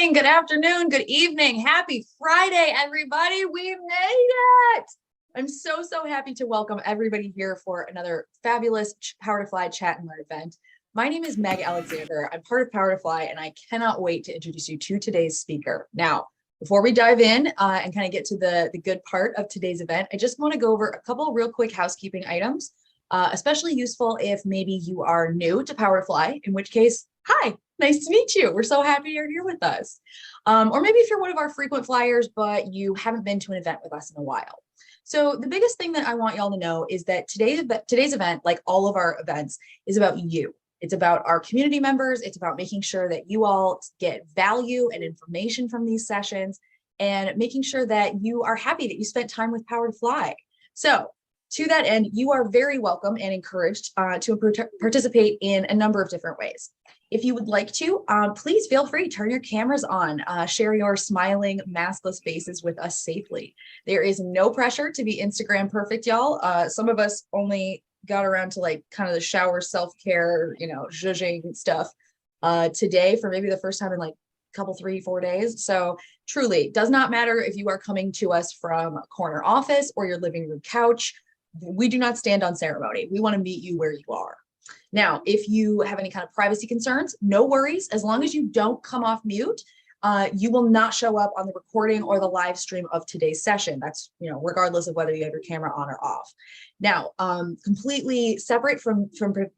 morning, good afternoon, good evening. Happy Friday, everybody. We made it. I'm so happy to welcome everybody here for another fabulous Power to Fly Chat and Learn event. My name is Meg Alexander. I'm part of Power to Fly, and I cannot wait to introduce you to today's speaker. Now, before we dive in and kind of get to the good part of today's event, I just want to go over a couple real quick housekeeping items, especially useful if maybe you are new to Power to Fly, in which case, hi, nice to meet you. We're so happy you're here with us. Or maybe if you're one of our frequent flyers, but you haven't been to an event with us in a while. So the biggest thing that I want y'all to know is that today's event, like all of our events, is about you. It's about our community members. It's about making sure that you all get value and information from these sessions and making sure that you are happy that you spent time with Power to Fly. So to that end, you are very welcome and encouraged to participate in a number of different ways. If you would like to, please feel free, turn your cameras on, share your smiling, maskless faces with us safely. There is no pressure to be Instagram perfect, y'all. Some of us only got around to like kind of the shower self-care, zhuzhing stuff today for maybe the first time in like a couple, 3-4 days. So truly, does not matter if you are coming to us from a corner office or your living room couch. We do not stand on ceremony. We want to meet you where you are. Now, if you have any kind of privacy concerns, no worries. As long as you don't come off mute, you will not show up on the recording or the live stream of today's session. That's, regardless of whether you have your camera on or off. Now, completely separate from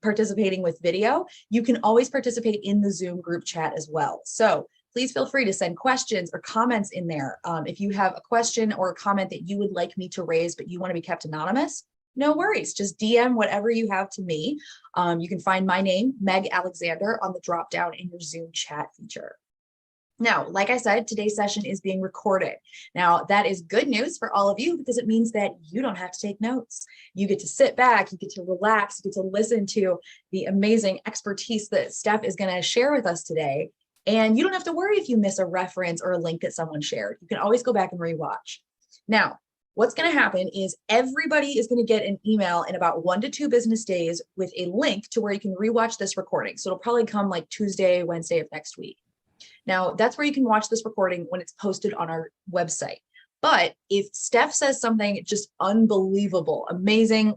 participating with video, you can always participate in the Zoom group chat as well. So please feel free to send questions or comments in there. If you have a question or a comment that you would like me to raise, but you want to be kept anonymous, no worries. Just DM whatever you have to me. You can find my name, Meg Alexander, on the drop down in your Zoom chat feature. Now, like I said, today's session is being recorded. Now, that is good news for all of you because it means that you don't have to take notes. You get to sit back, you get to relax, you get to listen to the amazing expertise that Steph is going to share with us today. And you don't have to worry if you miss a reference or a link that someone shared. You can always go back and rewatch. Now, what's going to happen is everybody is going to get an email in about 1 to 2 business days with a link to where you can rewatch this recording. So it'll probably come like Tuesday, Wednesday of next week. Now, that's where you can watch this recording when it's posted on our website. But if Steph says something just unbelievable, amazing,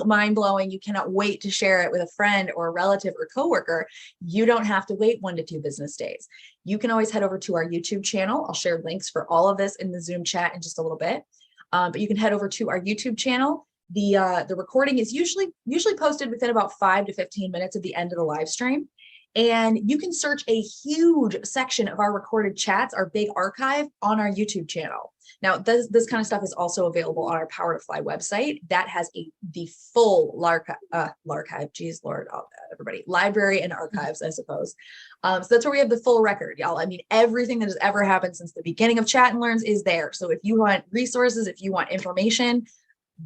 mind-blowing, you cannot wait to share it with a friend or a relative or coworker, you don't have to wait 1 to 2 business days. You can always head over to our YouTube channel. I'll share links for all of this in the Zoom chat in just a little bit. But you can head over to our YouTube channel. The recording is usually posted within about 5 to 15 minutes of the end of the live stream. And you can search a huge section of our recorded chats, our big archive, on our YouTube channel. Now, this kind of stuff is also available on our Power to Fly website. That has the full geez, Lord, everybody, library and archives, I suppose. So that's where we have the full record, y'all. I mean, everything that has ever happened since the beginning of Chat and Learns is there. So if you want resources, if you want information,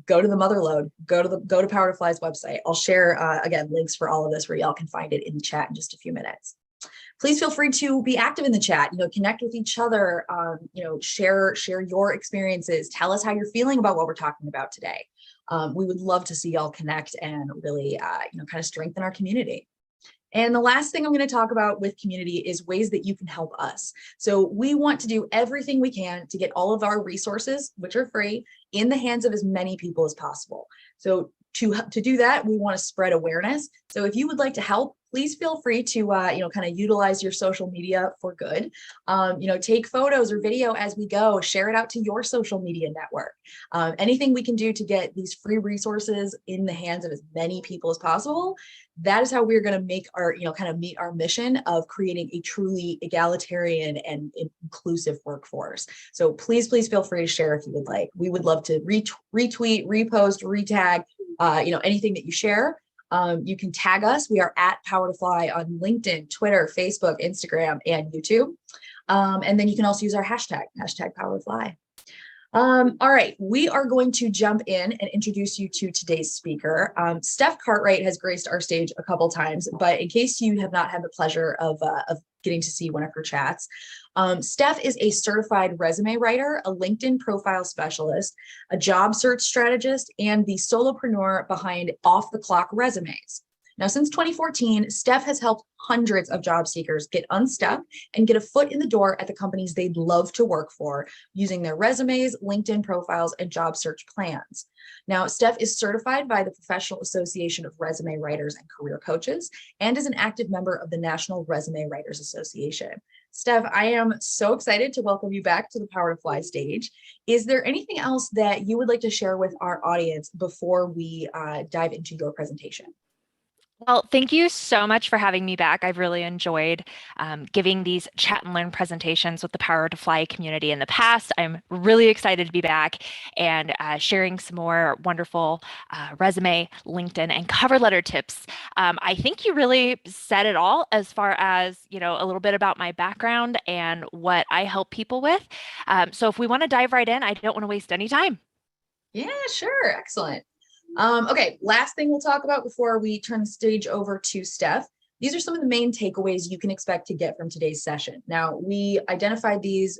go to the motherlode, go to Power to Fly's website. I'll share, again, links for all of this where y'all can find it in the chat in just a few minutes. Please feel free to be active in the chat, connect with each other, share your experiences, tell us how you're feeling about what we're talking about today. We would love to see y'all connect and really, kind of strengthen our community. And the last thing I'm going to talk about with community is ways that you can help us. So we want to do everything we can to get all of our resources, which are free, in the hands of as many people as possible. So to do that, we want to spread awareness. So if you would like to help, please feel free to, kind of utilize your social media for good. Take photos or video as we go, share it out to your social media network. Anything we can do to get these free resources in the hands of as many people as possible. That is how we're going to make our, kind of meet our mission of creating a truly egalitarian and inclusive workforce. So please feel free to share if you would like. We would love to retweet, repost, retag, anything that you share. You can tag us. We are at Power to Fly on LinkedIn, Twitter, Facebook, Instagram, and YouTube. And then you can also use our hashtag Power to Fly. All right, we are going to jump in and introduce you to today's speaker. Steph Cartwright has graced our stage a couple times, but in case you have not had the pleasure of getting to see one of her chats, Steph is a certified resume writer, a LinkedIn profile specialist, a job search strategist, and the solopreneur behind Off the Clock Resumes. Now, since 2014, Steph has helped hundreds of job seekers get unstuck and get a foot in the door at the companies they'd love to work for using their resumes, LinkedIn profiles, and job search plans. Now, Steph is certified by the Professional Association of Resume Writers and Career Coaches and is an active member of the National Resume Writers Association. Steph, I am so excited to welcome you back to the Power to Fly stage. Is there anything else that you would like to share with our audience before we dive into your presentation? Well, thank you so much for having me back. I've really enjoyed giving these chat and learn presentations with the Power to Fly community in the past. I'm really excited to be back and sharing some more wonderful resume, LinkedIn, and cover letter tips. I think you really said it all as far as, a little bit about my background and what I help people with. So if we want to dive right in, I don't want to waste any time. Yeah, sure. Excellent. Okay, last thing we'll talk about before we turn the stage over to Steph. These are some of the main takeaways you can expect to get from today's session. Now, we identified these,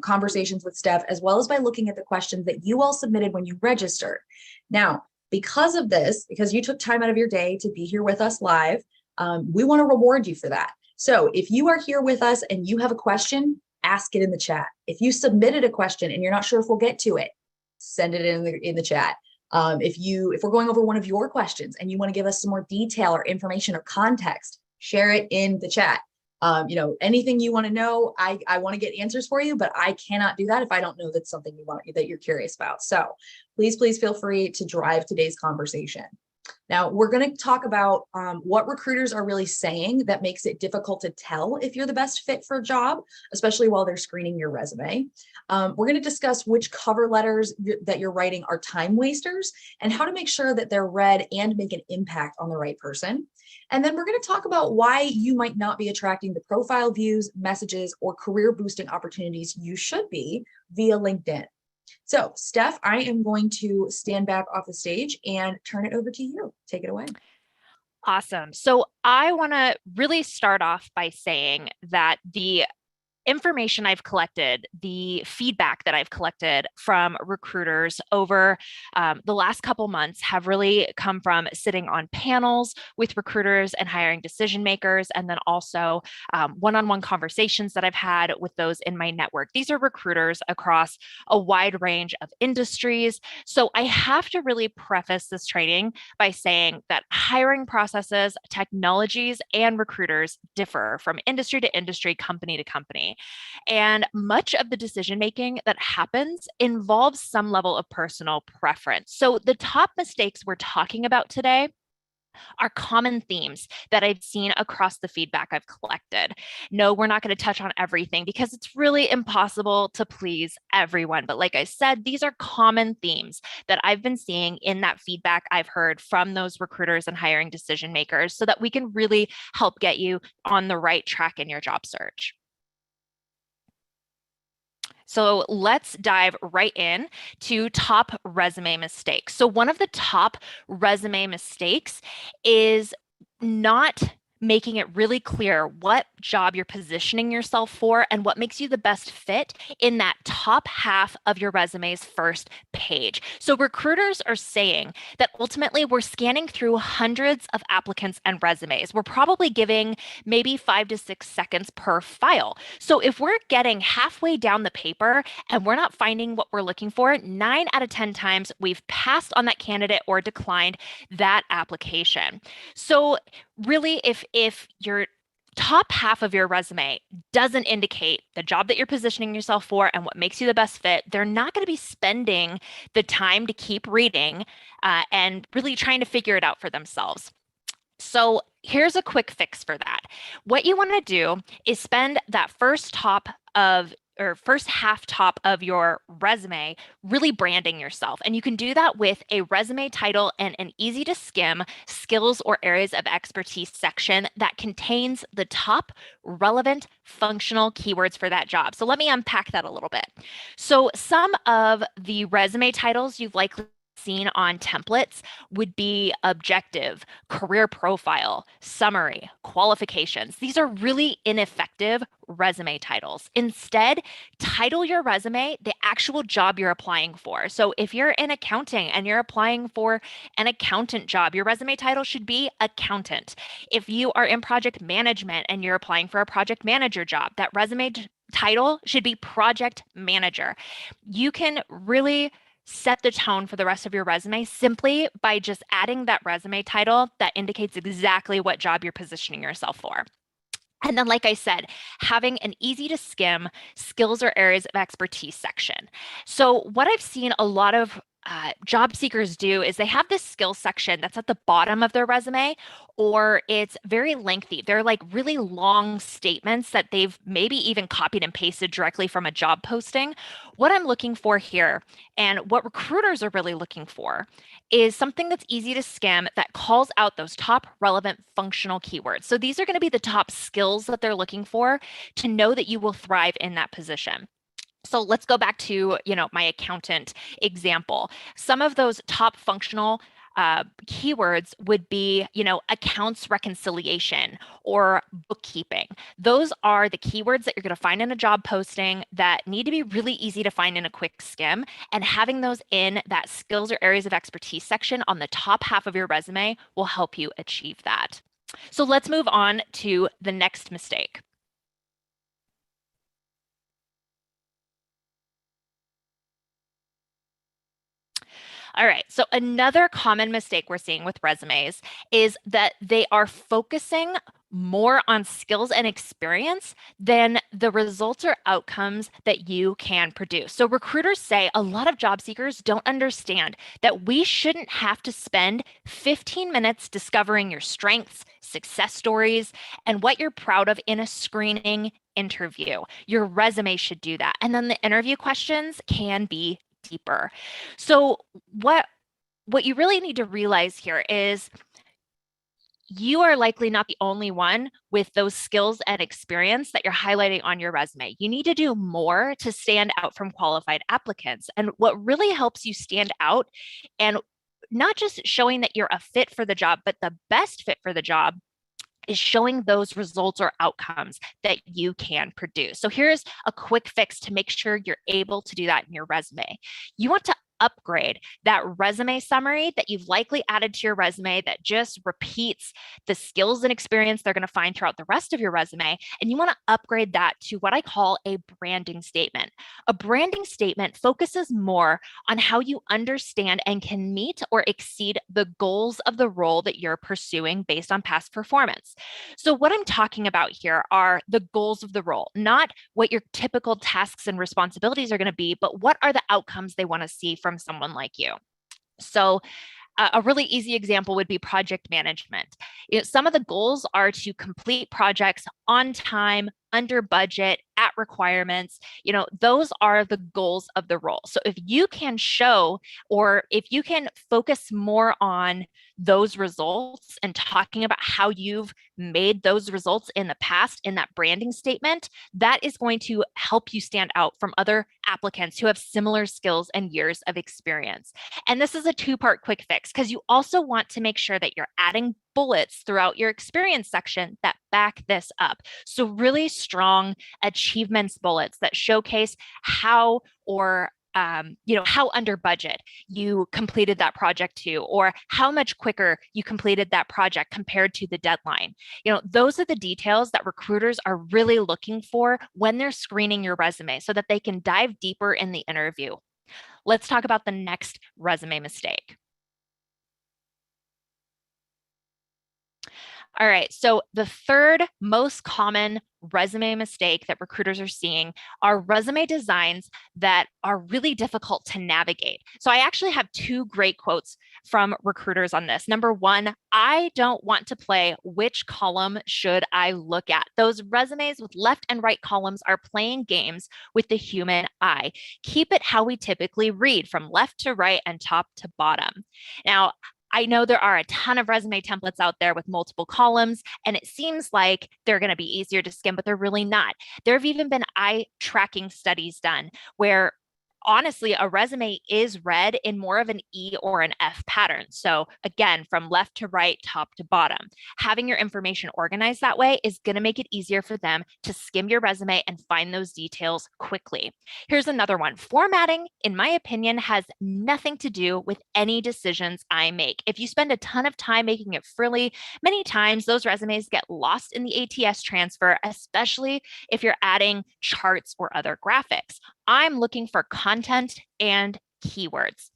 conversations with Steph, as well as by looking at the questions that you all submitted when you registered. Now, because of this, because you took time out of your day to be here with us live, we want to reward you for that. So if you are here with us and you have a question, ask it in the chat. If you submitted a question and you're not sure if we'll get to it, send it in the chat. If we're going over one of your questions and you want to give us some more detail or information or context, share it in the chat. Anything you want to know, I want to get answers for you, but I cannot do that if I don't know that's something that you're curious about. So please feel free to drive today's conversation. Now, we're going to talk about what recruiters are really saying that makes it difficult to tell if you're the best fit for a job, especially while they're screening your resume. We're going to discuss which cover letters that you're writing are time wasters and how to make sure that they're read and make an impact on the right person. And then we're going to talk about why you might not be attracting the profile views, messages, or career boosting opportunities you should be via LinkedIn. So, Steph, I am going to stand back off the stage and turn it over to you. Take it away. Awesome. So I want to really start off by saying that the information I've collected, the feedback that I've collected from recruiters over the last couple months have really come from sitting on panels with recruiters and hiring decision makers, and then also one-on-one conversations that I've had with those in my network. These are recruiters across a wide range of industries. So I have to really preface this training by saying that hiring processes, technologies, and recruiters differ from industry to industry, company to company. And much of the decision making that happens involves some level of personal preference. So the top mistakes we're talking about today are common themes that I've seen across the feedback I've collected. No, we're not going to touch on everything because it's really impossible to please everyone. But like I said, these are common themes that I've been seeing in that feedback I've heard from those recruiters and hiring decision makers so that we can really help get you on the right track in your job search. So let's dive right in to top resume mistakes. So one of the top resume mistakes is not making it really clear what job you're positioning yourself for and what makes you the best fit in that top half of your resume's first page. So recruiters are saying that ultimately we're scanning through hundreds of applicants and resumes. We're probably giving maybe 5 to 6 seconds per file. So if we're getting halfway down the paper and we're not finding what we're looking for, 9 out of 10 times we've passed on that candidate or declined that application. So really, if your top half of your resume doesn't indicate the job that you're positioning yourself for and what makes you the best fit, they're not going to be spending the time to keep reading and really trying to figure it out for themselves. So here's a quick fix for that. What you want to do is spend that first half top of your resume really branding yourself. And you can do that with a resume title and an easy to skim skills or areas of expertise section that contains the top relevant functional keywords for that job. So let me unpack that a little bit. So some of the resume titles you've likely seen on templates would be objective, career profile, summary, qualifications. These are really ineffective resume titles. Instead, title your resume the actual job you're applying for. So if you're in accounting and you're applying for an accountant job, your resume title should be accountant. If you are in project management and you're applying for a project manager job, that resume title should be project manager. You can really set the tone for the rest of your resume simply by just adding that resume title that indicates exactly what job you're positioning yourself for. And then, like I said, having an easy to skim skills or areas of expertise section. So, what I've seen a lot of job seekers do is they have this skill section that's at the bottom of their resume, or it's very lengthy. They're like really long statements that they've maybe even copied and pasted directly from a job posting. What I'm looking for here, and what recruiters are really looking for, is something that's easy to skim that calls out those top relevant functional keywords. So these are going to be the top skills that they're looking for to know that you will thrive in that position. So let's go back to, my accountant example. Some of those top functional keywords would be, accounts reconciliation or bookkeeping. Those are the keywords that you're going to find in a job posting that need to be really easy to find in a quick skim. And having those in that skills or areas of expertise section on the top half of your resume will help you achieve that. So let's move on to the next mistake. All right. So another common mistake we're seeing with resumes is that they are focusing more on skills and experience than the results or outcomes that you can produce. So recruiters say a lot of job seekers don't understand that we shouldn't have to spend 15 minutes discovering your strengths, success stories, and what you're proud of in a screening interview. Your resume should do that. And then the interview questions can be deeper. So what you really need to realize here is you are likely not the only one with those skills and experience that you're highlighting on your resume. You need to do more to stand out from qualified applicants. And what really helps you stand out, and not just showing that you're a fit for the job, but the best fit for the job, is showing those results or outcomes that you can produce. So here's a quick fix to make sure you're able to do that in your resume. You want to upgrade that resume summary that you've likely added to your resume that just repeats the skills and experience they're going to find throughout the rest of your resume. And you want to upgrade that to what I call a branding statement. A branding statement focuses more on how you understand and can meet or exceed the goals of the role that you're pursuing based on past performance. So what I'm talking about here are the goals of the role, not what your typical tasks and responsibilities are going to be, but what are the outcomes they want to see from someone like you. So a really easy example would be project management. Some of the goals are to complete projects on time, under budget, at requirements. Those are the goals of the role. So if you can show, or if you can focus more on those results and talking about how you've made those results in the past in that branding statement, that is going to help you stand out from other applicants who have similar skills and years of experience. And this is a two-part quick fix because you also want to make sure that you're adding bullets throughout your experience section that back this up. So really strong achievements bullets that showcase how, or how under budget you completed that project to, or how much quicker you completed that project compared to the deadline. Those are the details that recruiters are really looking for when they're screening your resume so that they can dive deeper in the interview. Let's talk about the next resume mistake. All right, so the third most common resume mistake that recruiters are seeing are resume designs that are really difficult to navigate. So I actually have two great quotes from recruiters on this. Number one, I don't want to play which column should I look at. Those resumes with left and right columns are playing games with the human eye. Keep it how we typically read, from left to right and top to bottom. Now, I know there are a ton of resume templates out there with multiple columns, and it seems like they're going to be easier to skim, but they're really not. There have even been eye tracking studies done where honestly, a resume is read in more of an E or an F pattern. So again, from left to right, top to bottom. Having your information organized that way is going to make it easier for them to skim your resume and find those details quickly. Here's another one. Formatting, in my opinion, has nothing to do with any decisions I make. If you spend a ton of time making it frilly, many times those resumes get lost in the ATS transfer, especially if you're adding charts or other graphics. I'm looking for content and keywords.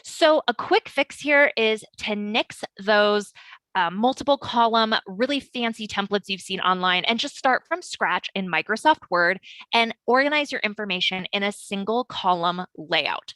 So a quick fix here is to nix those multiple column, really fancy templates you've seen online and just start from scratch in Microsoft Word and organize your information in a single column layout.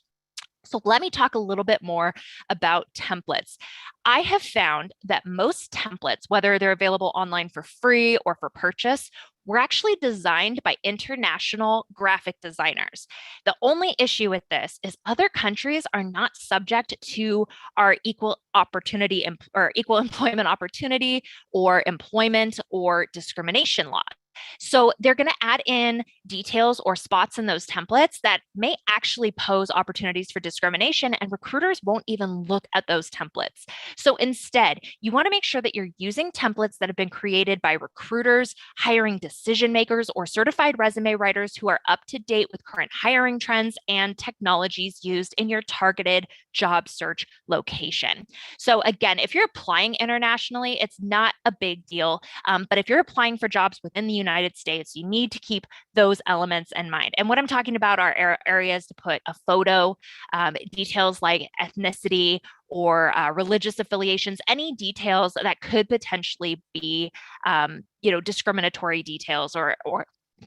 So let me talk a little bit more about templates. I have found that most templates, whether they're available online for free or for purchase, were actually designed by international graphic designers. The only issue with this is other countries are not subject to our equal opportunity or equal employment opportunity or employment or discrimination law. So they're going to add in details or spots in those templates that may actually pose opportunities for discrimination, and recruiters won't even look at those templates. So instead, you want to make sure that you're using templates that have been created by recruiters, hiring decision makers, or certified resume writers who are up to date with current hiring trends and technologies used in your targeted job search location. So again, if you're applying internationally, it's not a big deal. But if you're applying for jobs within the United States, you need to keep those elements in mind. And what I'm talking about are areas to put a photo, details like ethnicity or religious affiliations, any details that could potentially be, discriminatory details or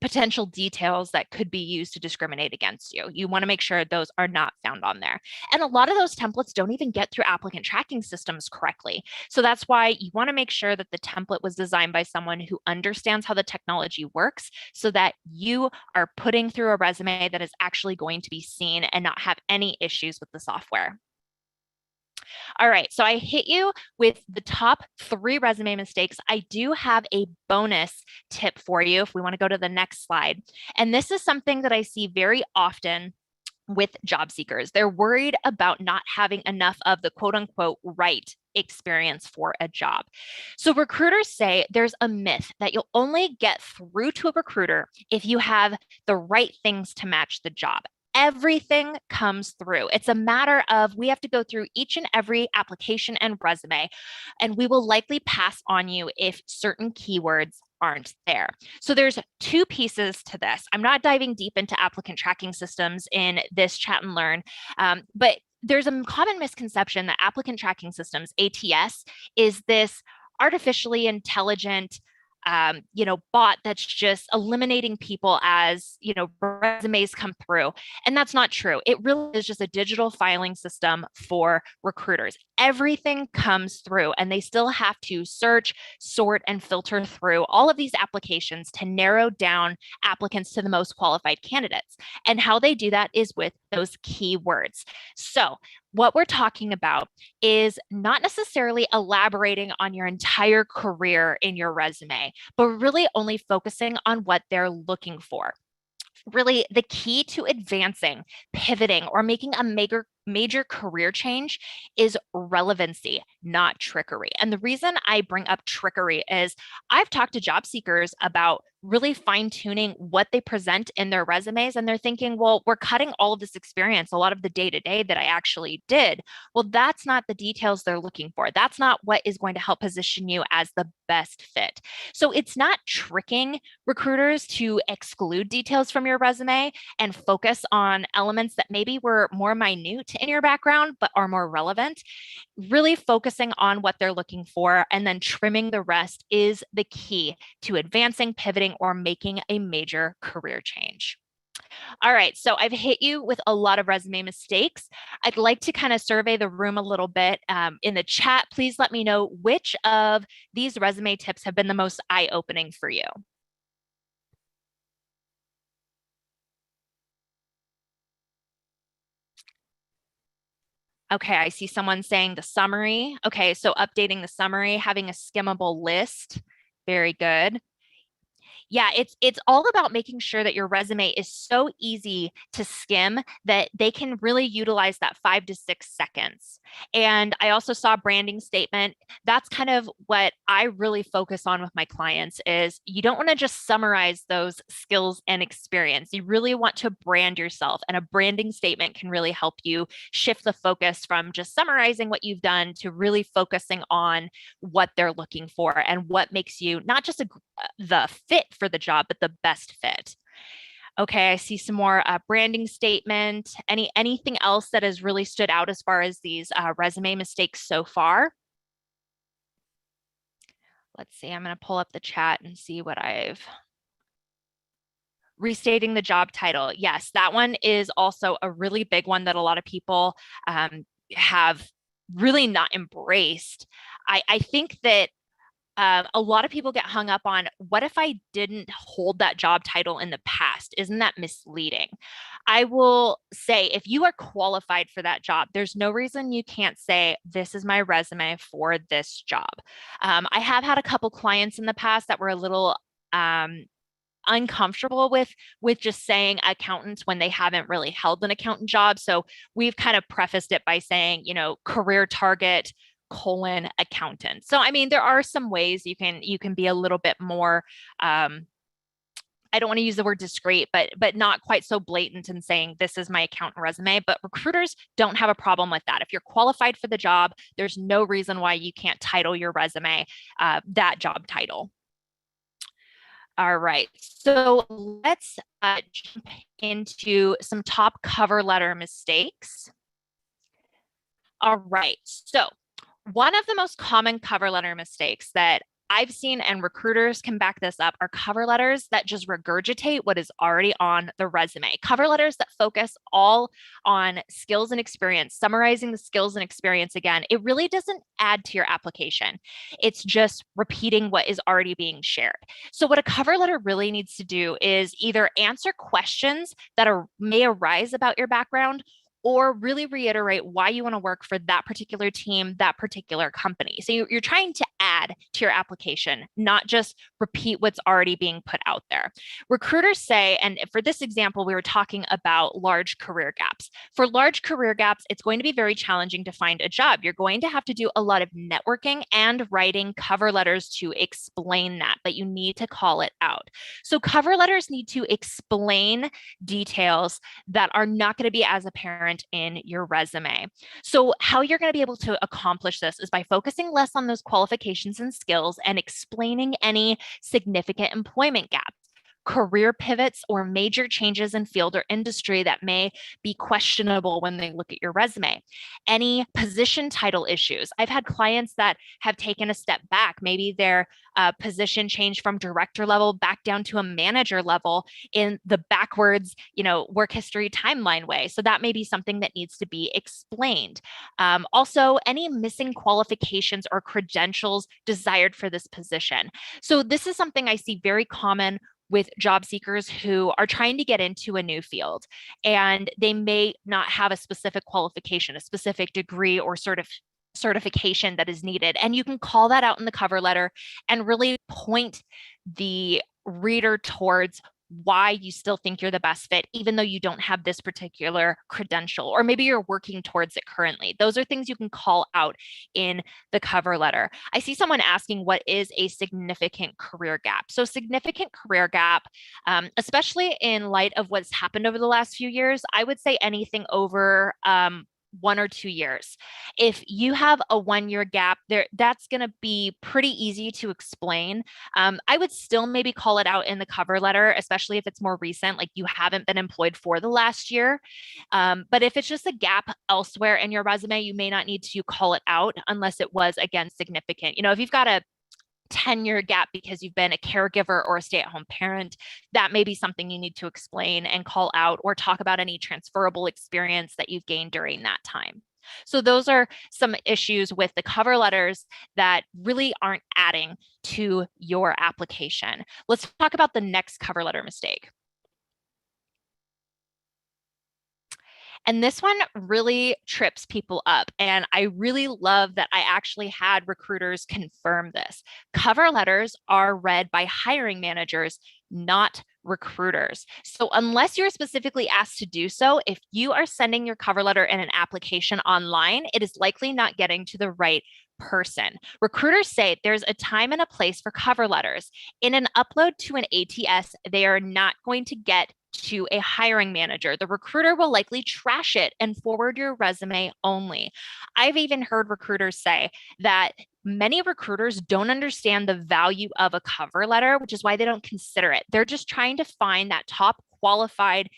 potential details that could be used to discriminate against you. You want to make sure those are not found on there. And a lot of those templates don't even get through applicant tracking systems correctly. So that's why you want to make sure that the template was designed by someone who understands how the technology works so that you are putting through a resume that is actually going to be seen and not have any issues with the software. All right, so I hit you with the top 3 resume mistakes. I do have a bonus tip for you if we want to go to the next slide. And this is something that I see very often with job seekers. They're worried about not having enough of the quote unquote right experience for a job. So recruiters say there's a myth that you'll only get through to a recruiter if you have the right things to match the job. Everything comes through. It's a matter of we have to go through each and every application and resume, and we will likely pass on you if certain keywords aren't there. So there's 2 pieces to this. I'm not diving deep into applicant tracking systems in this chat and learn, but there's a common misconception that applicant tracking systems, ATS, is this artificially intelligent bot that's just eliminating people as, resumes come through. And that's not true. It really is just a digital filing system for recruiters. Everything comes through and they still have to search, sort, and filter through all of these applications to narrow down applicants to the most qualified candidates. And how they do that is with those keywords. So what we're talking about is not necessarily elaborating on your entire career in your resume, but really only focusing on what they're looking for. Really, the key to advancing, pivoting, or making a major career change is relevancy, not trickery. And the reason I bring up trickery is I've talked to job seekers about really fine tuning what they present in their resumes. And they're thinking, well, we're cutting all of this experience, a lot of the day to day that I actually did. Well, that's not the details they're looking for. That's not what is going to help position you as the best fit. So it's not tricking recruiters to exclude details from your resume and focus on elements that maybe were more minute in your background, but are more relevant. Really focusing on what they're looking for and then trimming the rest is the key to advancing, pivoting, or making a major career change. All right, so I've hit you with a lot of resume mistakes. I'd like to kind of survey the room a little bit in the chat. Please let me know which of these resume tips have been the most eye-opening for you. Okay, I see someone saying the summary. Okay, so updating the summary, having a skimmable list. Very good. Yeah, it's all about making sure that your resume is so easy to skim that they can really utilize that 5 to 6 seconds. And I also saw branding statement. That's kind of what I really focus on with my clients is you don't want to just summarize those skills and experience. You really want to brand yourself, and a branding statement can really help you shift the focus from just summarizing what you've done to really focusing on what they're looking for and what makes you not just the fit for the job, but the best fit. Okay, I see some more branding statement. Anything else that has really stood out as far as these resume mistakes so far? Let's see, I'm going to pull up the chat and see what I've restating the job title. Yes, that one is also a really big one that a lot of people have really not embraced. I think that a lot of people get hung up on what if I didn't hold that job title in the past? Isn't that misleading? I will say if you are qualified for that job, there's no reason you can't say, this is my resume for this job. I have had a couple clients in the past that were a little uncomfortable with just saying accountants when they haven't really held an accountant job. So we've kind of prefaced it by saying, career target colon accountant. So I mean, there are some ways you can be a little bit more I don't want to use the word discreet, but not quite so blatant in saying this is my accountant resume. But recruiters don't have a problem with that. If you're qualified for the job, there's no reason why you can't title your resume that job title. All right, so let's jump into some top cover letter mistakes. All right, so one of the most common cover letter mistakes that I've seen, and recruiters can back this up, are cover letters that just regurgitate what is already on the resume. Cover letters that focus all on skills and experience, summarizing the skills and experience again. It really doesn't add to your application. It's just repeating what is already being shared. So, what a cover letter really needs to do is either answer questions that may arise about your background, or really reiterate why you want to work for that particular team, that particular company. So you're trying to add to your application, not just repeat what's already being put out there. Recruiters say, and for this example, we were talking about large career gaps. For large career gaps, it's going to be very challenging to find a job. You're going to have to do a lot of networking and writing cover letters to explain that, but you need to call it out. So cover letters need to explain details that are not going to be as apparent in your resume. So, how you're going to be able to accomplish this is by focusing less on those qualifications and skills and explaining any significant employment gaps, career pivots, or major changes in field or industry that may be questionable when they look at your resume. Any position title issues. I've had clients that have taken a step back. Maybe their position changed from director level back down to a manager level in the backwards, work history timeline way. So that may be something that needs to be explained. Also, any missing qualifications or credentials desired for this position. So this is something I see very common with job seekers who are trying to get into a new field, and they may not have a specific qualification, a specific degree or certification that is needed. And you can call that out in the cover letter and really point the reader towards why you still think you're the best fit, even though you don't have this particular credential, or maybe you're working towards it currently. Those are things you can call out in the cover letter. I see someone asking, what is a significant career gap? So significant career gap, especially in light of what's happened over the last few years, I would say anything over 1 or 2 years. If you have a 1 year gap there, that's going to be pretty easy to explain. I would still maybe call it out in the cover letter, especially if it's more recent, like you haven't been employed for the last year. But if it's just a gap elsewhere in your resume, you may not need to call it out unless it was, again, significant. If you've got a 10-year gap because you've been a caregiver or a stay-at-home parent, that may be something you need to explain and call out, or talk about any transferable experience that you've gained during that time. So those are some issues with the cover letters that really aren't adding to your application. Let's talk about the next cover letter mistake. And this one really trips people up. And I really love that I actually had recruiters confirm this. Cover letters are read by hiring managers, not recruiters. So, unless you're specifically asked to do so, if you are sending your cover letter in an application online, it is likely not getting to the right person. Recruiters say there's a time and a place for cover letters. In an upload to an ATS, they are not going to get to a hiring manager. The recruiter will likely trash it and forward your resume only. I've even heard recruiters say that many recruiters don't understand the value of a cover letter, which is why they don't consider it. They're just trying to find that top qualified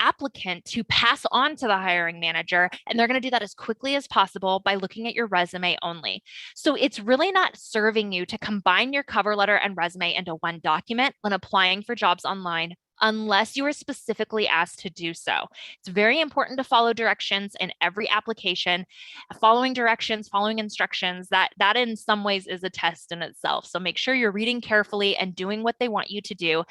applicant to pass on to the hiring manager. And they're going to do that as quickly as possible by looking at your resume only. So it's really not serving you to combine your cover letter and resume into one document when applying for jobs online, unless you are specifically asked to do so. It's very important to follow directions in every application. Following directions, following instructions, that in some ways is a test in itself. So make sure you're reading carefully and doing what they want you to do.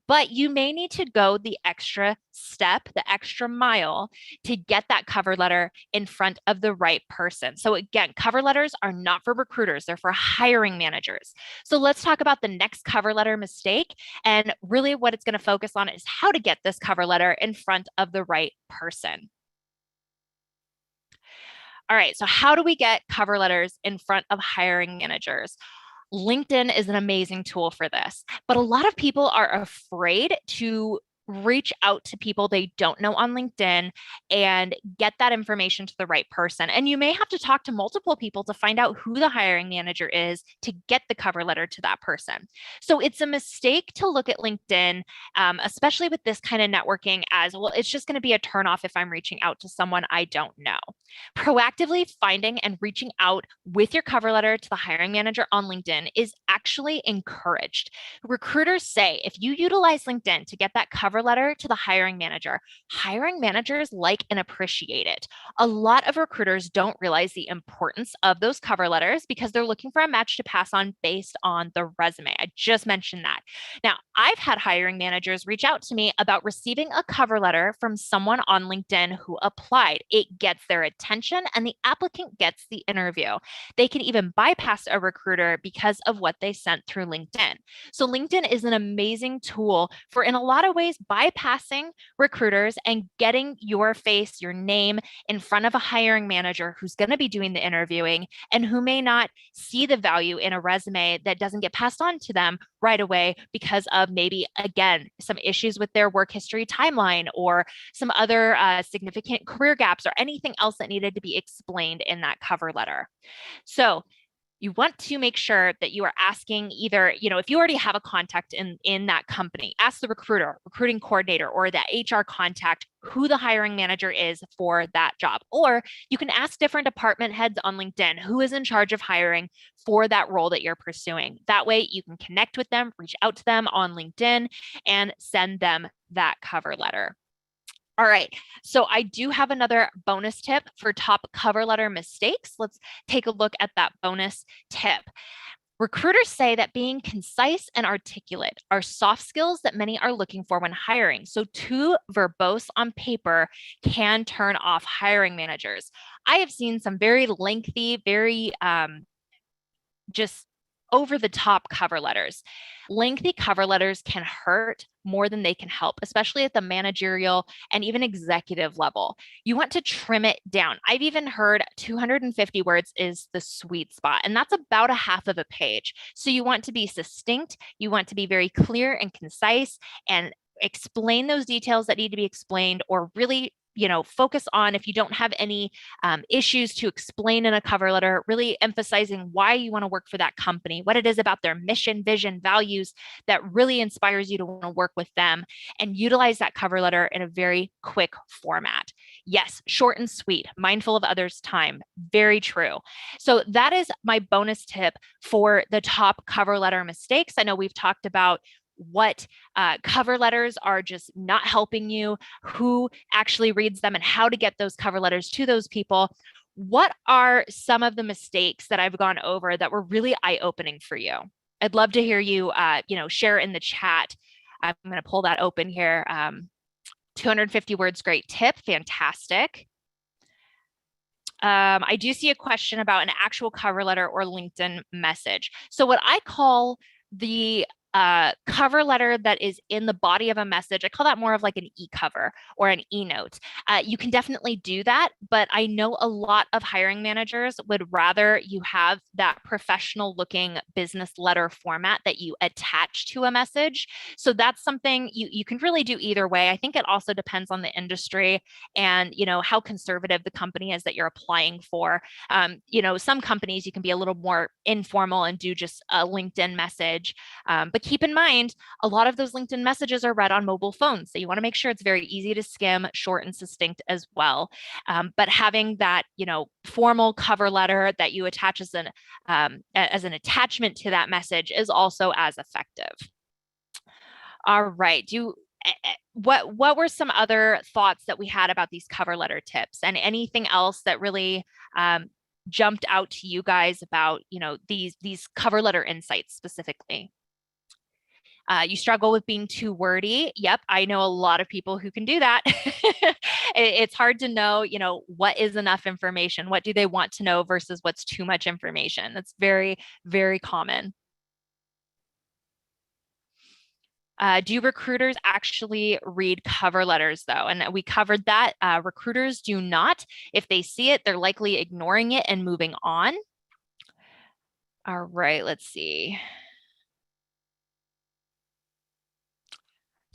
But you may need to go the extra step, the extra mile to get that cover letter in front of the right person. So again, cover letters are not for recruiters, they're for hiring managers. So let's talk about the next cover letter mistake. And really what it's going to focus on is how to get this cover letter in front of the right person. All right, so how do we get cover letters in front of hiring managers? LinkedIn is an amazing tool for this, but a lot of people are afraid to reach out to people they don't know on LinkedIn and get that information to the right person. And you may have to talk to multiple people to find out who the hiring manager is to get the cover letter to that person. So it's a mistake to look at LinkedIn, especially with this kind of networking, as well, it's just going to be a turnoff if I'm reaching out to someone I don't know. Proactively finding and reaching out with your cover letter to the hiring manager on LinkedIn is actually encouraged. Recruiters say if you utilize LinkedIn to get that cover letter to the hiring managers like and appreciate it. A lot of recruiters don't realize the importance of those cover letters because they're looking for a match to pass on based on the resume. I just mentioned that. Now, I've had hiring managers reach out to me about receiving a cover letter from someone on LinkedIn who applied. It gets their attention and the applicant gets the interview. They can even bypass a recruiter because of what they sent through LinkedIn. So LinkedIn is an amazing tool for, in a lot of ways, bypassing recruiters and getting your face, your name in front of a hiring manager who's going to be doing the interviewing and who may not see the value in a resume that doesn't get passed on to them right away because of maybe, again, some issues with their work history timeline or some other significant career gaps or anything else that needed to be explained in that cover letter. So you want to make sure that you are asking either, if you already have a contact in that company, ask the recruiter, recruiting coordinator, or that HR contact who the hiring manager is for that job. Or you can ask different department heads on LinkedIn who is in charge of hiring for that role that you're pursuing. That way you can connect with them, reach out to them on LinkedIn, and send them that cover letter. All right, so I do have another bonus tip for top cover letter mistakes. Let's take a look at that bonus tip. Recruiters say that being concise and articulate are soft skills that many are looking for when hiring. So too verbose on paper can turn off hiring managers. I have seen some very lengthy, very just over the top cover letters. Lengthy cover letters can hurt more than they can help, especially at the managerial and even executive level. You want to trim it down. I've even heard 250 words is the sweet spot, and that's about a half of a page. So you want to be succinct, you want to be very clear and concise and explain those details that need to be explained, or really focus on, if you don't have any issues to explain in a cover letter, really emphasizing why you want to work for that company, what it is about their mission, vision, values that really inspires you to want to work with them, and utilize that cover letter in a very quick format. Yes, short and sweet, mindful of others' time. Very true. So that is my bonus tip for the top cover letter mistakes. I know we've talked about what cover letters are just not helping you, who actually reads them, and how to get those cover letters to those people. What are some of the mistakes that I've gone over that were really eye-opening for you? I'd love to hear you, share in the chat. I'm going to pull that open here 250 words, great tip, fantastic. I do see a question about an actual cover letter or LinkedIn message. So what I call the cover letter that is in the body of a message, I call that more of like an e-cover or an e-note. You can definitely do that, but I know a lot of hiring managers would rather you have that professional looking business letter format that you attach to a message. So that's something you can really do either way. I think it also depends on the industry and how conservative the company is that you're applying for. Some companies you can be a little more informal and do just a LinkedIn message, but keep in mind a lot of those LinkedIn messages are read on mobile phones, so you want to make sure it's very easy to skim, short and succinct as well. But having that formal cover letter that you attach as an attachment to that message is also as effective. All right. What were some other thoughts that we had about these cover letter tips, and anything else that really jumped out to you guys about these cover letter insights specifically? You struggle with being too wordy. Yep, I know a lot of people who can do that. It's hard to know, what is enough information? What do they want to know versus what's too much information? That's very, very common. Do recruiters actually read cover letters though? And we covered that. Recruiters do not. If they see it, they're likely ignoring it and moving on. All right, let's see.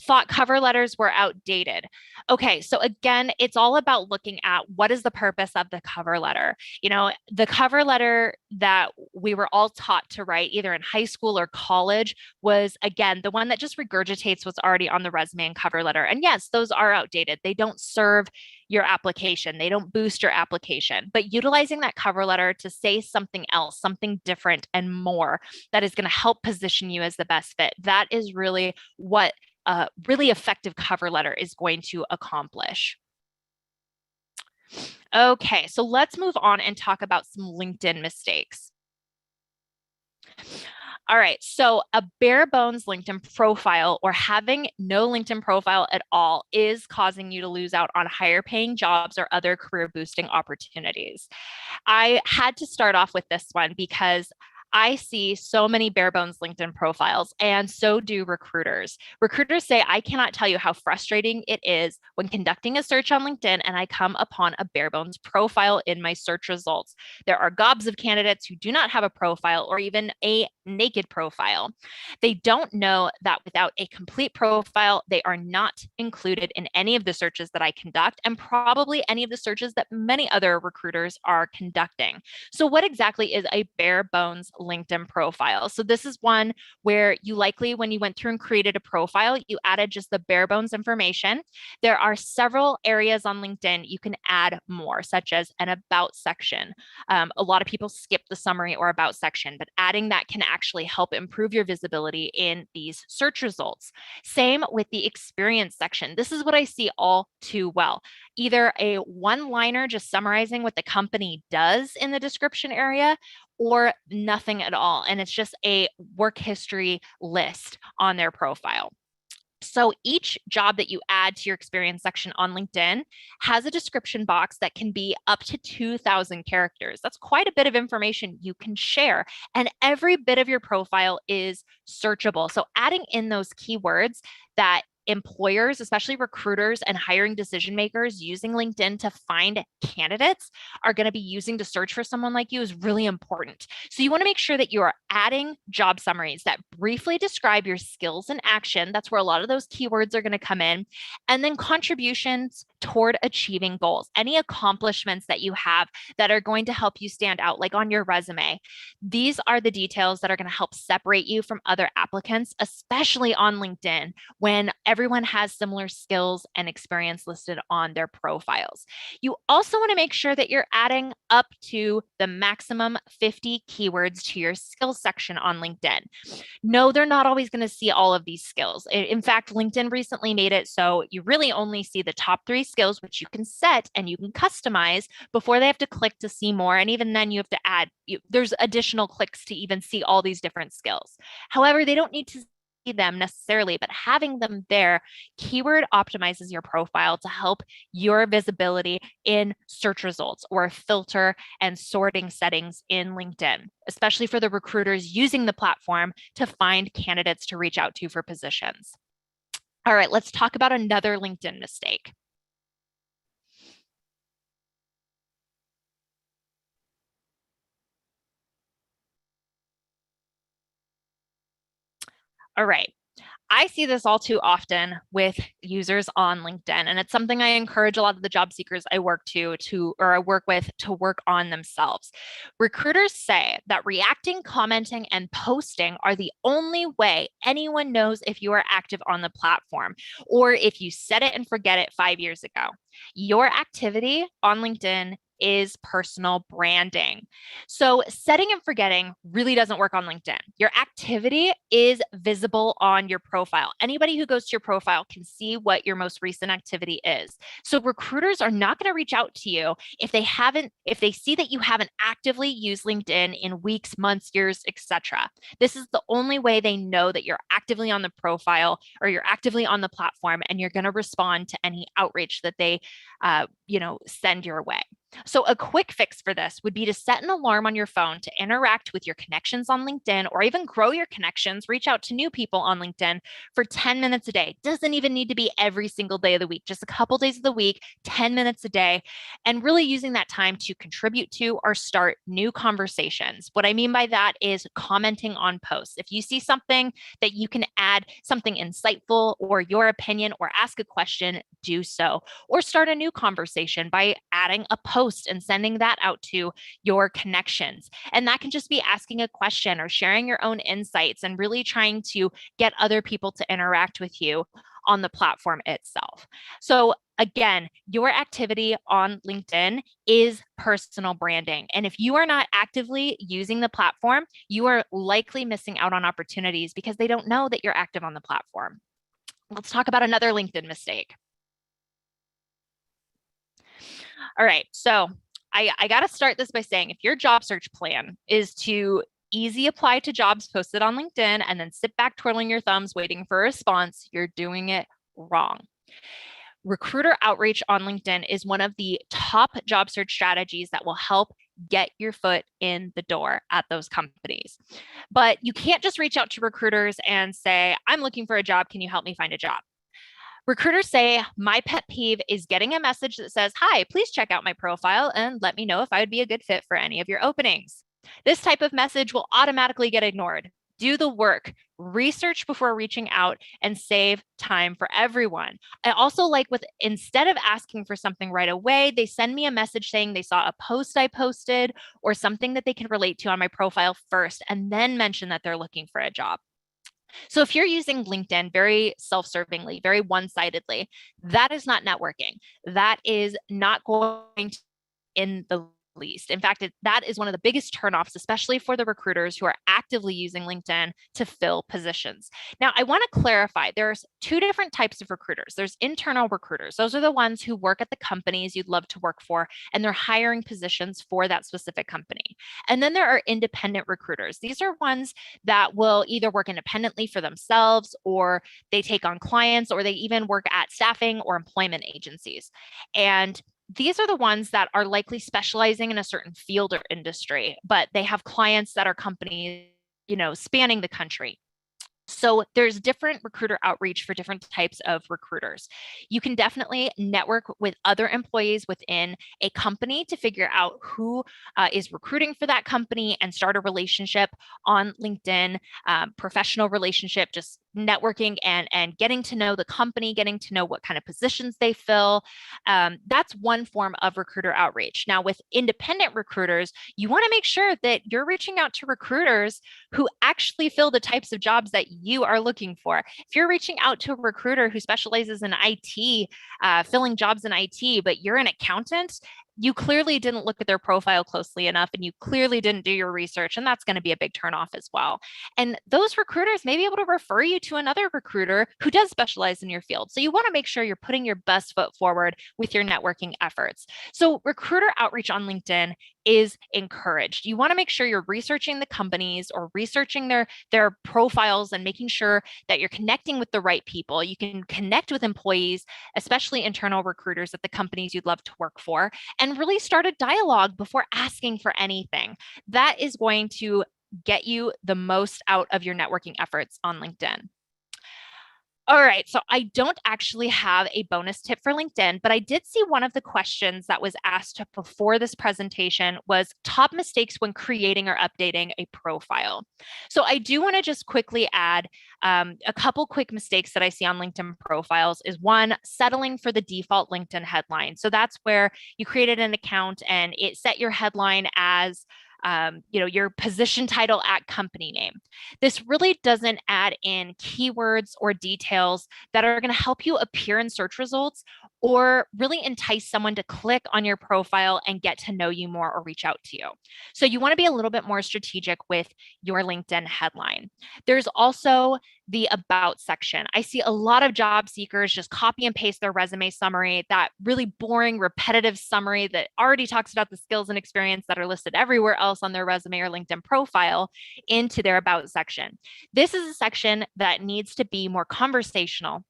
Thought cover letters were outdated. Okay, so again, it's all about looking at what is the purpose of the cover letter. The cover letter that we were all taught to write either in high school or college was, again, the one that just regurgitates what's already on the resume and cover letter. And yes, those are outdated. They don't serve your application. They don't boost your application. But utilizing that cover letter to say something else, something different and more that is going to help position you as the best fit, that is really what a really effective cover letter is going to accomplish. Okay, so let's move on and talk about some LinkedIn mistakes. All right, so a bare bones LinkedIn profile or having no LinkedIn profile at all is causing you to lose out on higher paying jobs or other career boosting opportunities. I had to start off with this one because I see so many bare bones LinkedIn profiles, and so do recruiters. Recruiters say, I cannot tell you how frustrating it is when conducting a search on LinkedIn and I come upon a bare bones profile in my search results. There are gobs of candidates who do not have a profile or even a naked profile. They don't know that without a complete profile, they are not included in any of the searches that I conduct, and probably any of the searches that many other recruiters are conducting. So, what exactly is a bare bones LinkedIn profile? So this is one where you likely, when you went through and created a profile, you added just the bare bones information. There are several areas on LinkedIn you can add more, such as an about section. A lot of people skip the summary or about section, but adding that can actually help improve your visibility in these search results. Same with the experience section. This is what I see all too well. Either a one-liner just summarizing what the company does in the description area, or nothing at all. And it's just a work history list on their profile. So each job that you add to your experience section on LinkedIn has a description box that can be up to 2,000 characters. That's quite a bit of information you can share. And every bit of your profile is searchable. So adding in those keywords that employers, especially recruiters and hiring decision makers using LinkedIn to find candidates are going to be using to search for someone like you is really important. So you want to make sure that you are adding job summaries that briefly describe your skills in action. That's where a lot of those keywords are going to come in. And then contributions toward achieving goals, any accomplishments that you have that are going to help you stand out, like on your resume. These are the details that are going to help separate you from other applicants, especially on LinkedIn, when everyone has similar skills and experience listed on their profiles. You also want to make sure that you're adding up to the maximum 50 keywords to your skills section on LinkedIn. No, they're not always going to see all of these skills. In fact, LinkedIn recently made it so you really only see the top 3 skills, which you can set and you can customize before they have to click to see more. And even then you have to add, there's additional clicks to even see all these different skills. However, they don't need to them necessarily, but having them there keyword optimizes your profile to help your visibility in search results or filter and sorting settings in LinkedIn, especially for the recruiters using the platform to find candidates to reach out to for positions. All right, let's talk about another LinkedIn mistake. All right. I see this all too often with users on LinkedIn, and it's something I encourage a lot of the job seekers I work I work with to work on themselves. Recruiters say that reacting, commenting, and posting are the only way anyone knows if you are active on the platform or if you set it and forget it 5 years ago. Your activity on LinkedIn is personal branding. So setting and forgetting really doesn't work on LinkedIn. Your activity is visible on your profile. Anybody who goes to your profile can see what your most recent activity is. So recruiters are not going to reach out to you if they see that you haven't actively used LinkedIn in weeks, months, years, etc. This is the only way they know that you're actively on the profile or you're actively on the platform and you're going to respond to any outreach that they send your way. So a quick fix for this would be to set an alarm on your phone to interact with your connections on LinkedIn or even grow your connections, reach out to new people on LinkedIn for 10 minutes a day. Doesn't even need to be every single day of the week, just a couple days of the week, 10 minutes a day, and really using that time to contribute to or start new conversations. What I mean by that is commenting on posts. If you see something that you can add something insightful or your opinion or ask a question, do so. Or start a new conversation by adding a post and sending that out to your connections. And that can just be asking a question or sharing your own insights and really trying to get other people to interact with you on the platform itself. So again, your activity on LinkedIn is personal branding. And if you are not actively using the platform, you are likely missing out on opportunities because they don't know that you're active on the platform. Let's talk about another LinkedIn mistake. All right. So I got to start this by saying if your job search plan is to easy apply to jobs posted on LinkedIn and then sit back twirling your thumbs waiting for a response, you're doing it wrong. Recruiter outreach on LinkedIn is one of the top job search strategies that will help get your foot in the door at those companies. But you can't just reach out to recruiters and say, I'm looking for a job. Can you help me find a job? Recruiters say, my pet peeve is getting a message that says, hi, please check out my profile and let me know if I would be a good fit for any of your openings. This type of message will automatically get ignored. Do the work, research before reaching out, and save time for everyone. I also like instead of asking for something right away, they send me a message saying they saw a post I posted or something that they can relate to on my profile first, and then mention that they're looking for a job. So if you're using LinkedIn very self-servingly, very one-sidedly, that is not networking. That is not going to in the least. In fact, that is one of the biggest turnoffs, especially for the recruiters who are actively using LinkedIn to fill positions. Now, I want to clarify, there's two different types of recruiters. There's internal recruiters. Those are the ones who work at the companies you'd love to work for, and they're hiring positions for that specific company. And then there are independent recruiters. These are ones that will either work independently for themselves, or they take on clients, or they even work at staffing or employment agencies. And these are the ones that are likely specializing in a certain field or industry, but they have clients that are companies, spanning the country. So there's different recruiter outreach for different types of recruiters. You can definitely network with other employees within a company to figure out who is recruiting for that company and start a relationship on LinkedIn, professional relationship, just networking and getting to know the company, getting to know what kind of positions they fill. That's one form of recruiter outreach. Now, with independent recruiters, you want to make sure that you're reaching out to recruiters who actually fill the types of jobs that you are looking for. If you're reaching out to a recruiter who specializes in IT, filling jobs in IT, but you're an accountant, you clearly didn't look at their profile closely enough and you clearly didn't do your research, and that's going to be a big turnoff as well. And those recruiters may be able to refer you to another recruiter who does specialize in your field. So you want to make sure you're putting your best foot forward with your networking efforts. So recruiter outreach on LinkedIn is encouraged. You want to make sure you're researching the companies or researching their profiles and making sure that you're connecting with the right people. You can connect with employees, especially internal recruiters at the companies you'd love to work for, and really start a dialogue before asking for anything. That is going to get you the most out of your networking efforts on LinkedIn. All right, so I don't actually have a bonus tip for LinkedIn, but I did see one of the questions that was asked before this presentation was top mistakes when creating or updating a profile. So I do want to just quickly add a couple quick mistakes that I see on LinkedIn profiles is one, settling for the default LinkedIn headline. So that's where you created an account and it set your headline as your position title at company name. This really doesn't add in keywords or details that are going to help you appear in search results or really entice someone to click on your profile and get to know you more or reach out to you. So you want to be a little bit more strategic with your LinkedIn headline. There's also the about section. I see a lot of job seekers just copy and paste their resume summary, that really boring, repetitive summary that already talks about the skills and experience that are listed everywhere else on their resume or LinkedIn profile into their about section. This is a section that needs to be more conversational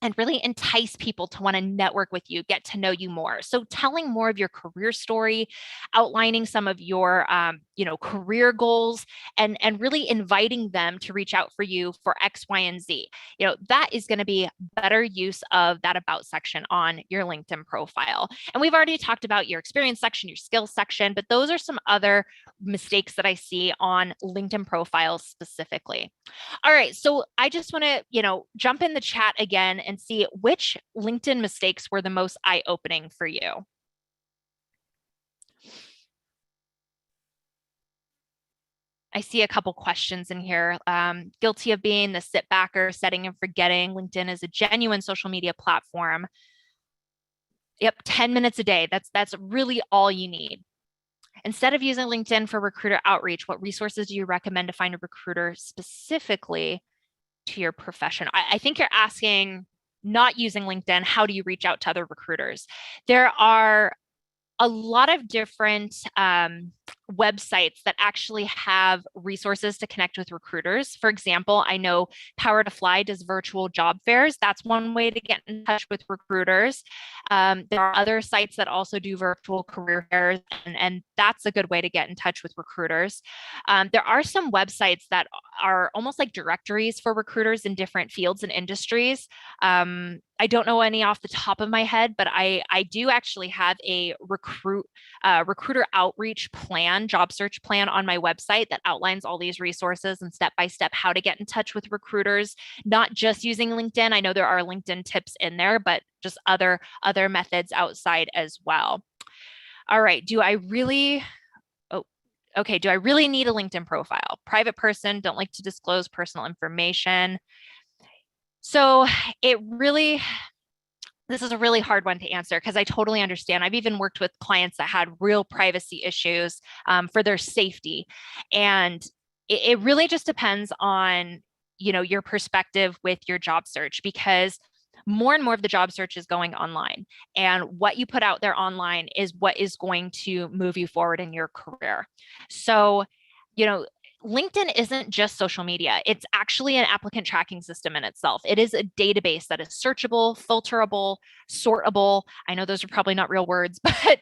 and really entice people to want to network with you, get to know you more. So telling more of your career story, outlining some of your, career goals, and really inviting them to reach out for you for X, Y, and Z. That is going to be better use of that about section on your LinkedIn profile. And we've already talked about your experience section, your skills section, but those are some other mistakes that I see on LinkedIn profiles specifically. All right, so I just want to, jump in the chat again and see which LinkedIn mistakes were the most eye-opening for you. I see a couple questions in here. Guilty of being the sit backer, setting and forgetting. LinkedIn is a genuine social media platform. Yep, 10 minutes a day. That's really all you need. Instead of using LinkedIn for recruiter outreach, what resources do you recommend to find a recruiter specifically to your profession? I think you're asking, not using LinkedIn, how do you reach out to other recruiters? There are a lot of different websites that actually have resources to connect with recruiters. For example, I know Power to Fly does virtual job fairs. That's one way to get in touch with recruiters. There are other sites that also do virtual career fairs, and that's a good way to get in touch with recruiters. There are some websites that are almost like directories for recruiters in different fields and industries. I don't know any off the top of my head, but I do actually have a recruiter outreach plan, job search plan on my website that outlines all these resources and step-by-step how to get in touch with recruiters, not just using LinkedIn. I know there are LinkedIn tips in there, but just other methods outside as well. All right, do I really need a LinkedIn profile? Private person, don't like to disclose personal information. So this is a really hard one to answer because I totally understand. I've even worked with clients that had real privacy issues for their safety. And it really just depends on, your perspective with your job search, because more and more of the job search is going online. And what you put out there online is what is going to move you forward in your career. So, LinkedIn isn't just social media. It's actually an applicant tracking system in itself. It is a database that is searchable, filterable, sortable. I know those are probably not real words, but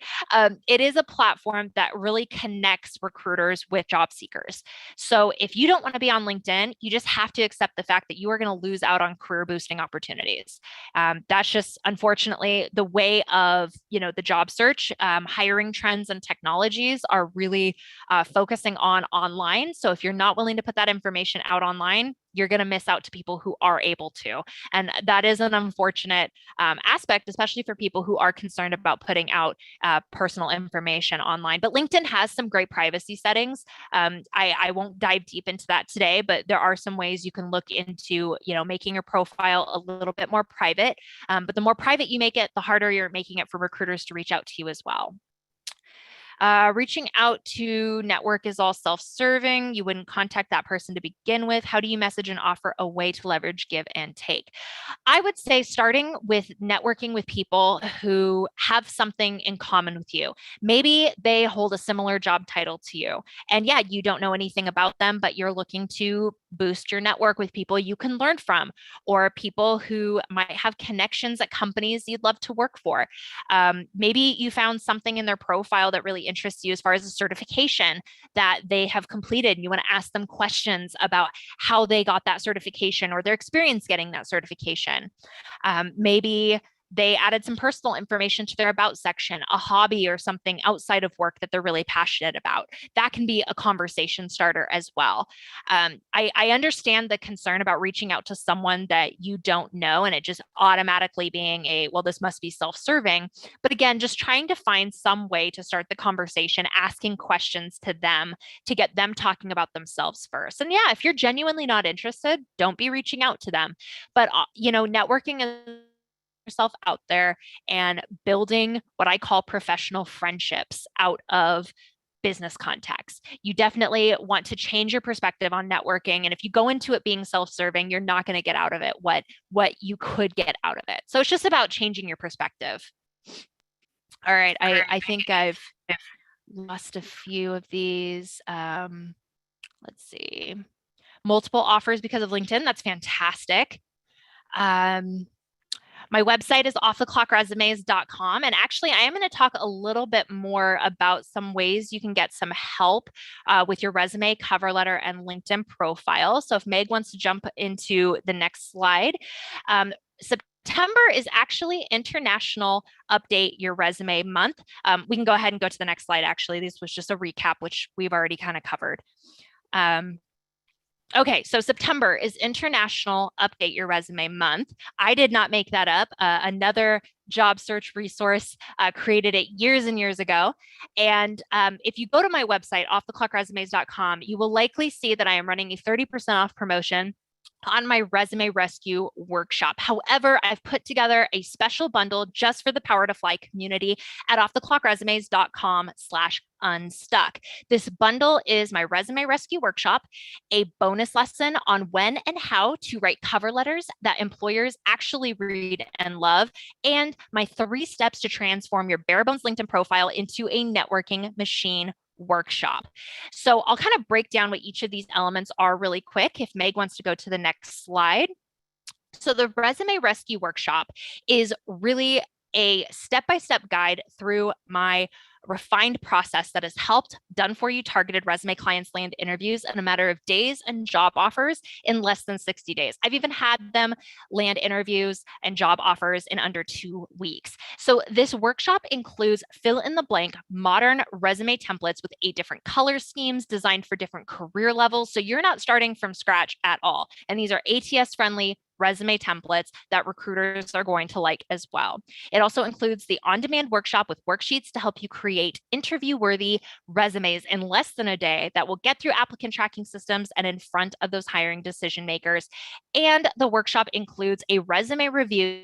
it is a platform that really connects recruiters with job seekers. So if you don't want to be on LinkedIn, you just have to accept the fact that you are going to lose out on career boosting opportunities. That's just unfortunately the way of, the job search. Hiring trends and technologies are really focusing on online. So if you're not willing to put that information out online, you're going to miss out to people who are able to. And that is an unfortunate aspect, especially for people who are concerned about putting out personal information online. But LinkedIn has some great privacy settings. I won't dive deep into that today, but there are some ways you can look into, making your profile a little bit more private. But the more private you make it, the harder you're making it for recruiters to reach out to you as well. Reaching out to network is all self-serving. You wouldn't contact that person to begin with. How do you message and offer a way to leverage, give, and take? I would say starting with networking with people who have something in common with you. Maybe they hold a similar job title to you. And yeah, you don't know anything about them, but you're looking to boost your network with people you can learn from, or people who might have connections at companies you'd love to work for. Maybe you found something in their profile that really interests you as far as a certification that they have completed. And you want to ask them questions about how they got that certification or their experience getting that certification. Maybe they added some personal information to their about section, a hobby or something outside of work that they're really passionate about. That can be a conversation starter as well. I understand the concern about reaching out to someone that you don't know and it just automatically being well, this must be self-serving. But again, just trying to find some way to start the conversation, asking questions to them to get them talking about themselves first. And yeah, if you're genuinely not interested, don't be reaching out to them. But, networking is yourself out there and building what I call professional friendships out of business contacts. You definitely want to change your perspective on networking. And if you go into it being self-serving, you're not going to get out of it what you could get out of it. So it's just about changing your perspective. All right. I think I've lost a few of these. Let's see. Multiple offers because of LinkedIn. That's fantastic. My website is offtheclockresumes.com. And actually, I am going to talk a little bit more about some ways you can get some help with your resume, cover letter, and LinkedIn profile. So if Meg wants to jump into the next slide, September is actually International Update Your Resume Month. We can go ahead and go to the next slide. Actually, this was just a recap, which we've already kind of covered. Okay, so September is International Update Your Resume Month. I did not make that up. Another job search resource created it years and years ago. And if you go to my website, offtheclockresumes.com, you will likely see that I am running a 30% off promotion on my resume rescue workshop. However, I've put together a special bundle just for the Power to Fly community at offtheclockresumes.com/unstuck. This bundle is my resume rescue workshop, a bonus lesson on when and how to write cover letters that employers actually read and love, and my 3 steps to transform your bare bones LinkedIn profile into a networking machine workshop. So I'll kind of break down what each of these elements are really quick if Meg wants to go to the next slide. So the Resume Rescue Workshop is really a step-by-step guide through my refined process that has helped done for you targeted resume clients land interviews in a matter of days and job offers in less than 60 days. I've even had them land interviews and job offers in under 2 weeks. So this workshop includes fill in the blank modern resume templates with 8 different color schemes designed for different career levels. So you're not starting from scratch at all. And these are ATS friendly resume templates that recruiters are going to like as well. It also includes the on-demand workshop with worksheets to help you create interview-worthy resumes in less than a day that will get through applicant tracking systems and in front of those hiring decision makers. And the workshop includes a resume review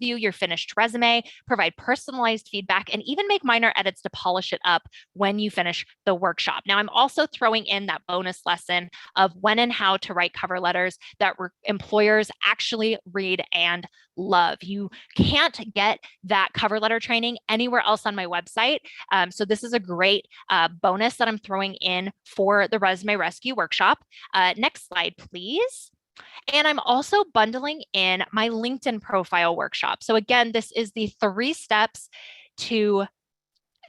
your finished resume, provide personalized feedback, and even make minor edits to polish it up when you finish the workshop. Now, I'm also throwing in that bonus lesson of when and how to write cover letters that employers actually read and love. You can't get that cover letter training anywhere else on my website. So this is a great bonus that I'm throwing in for the Resume Rescue Workshop. Next slide, please. And I'm also bundling in my LinkedIn profile workshop. So again, this is the 3 steps to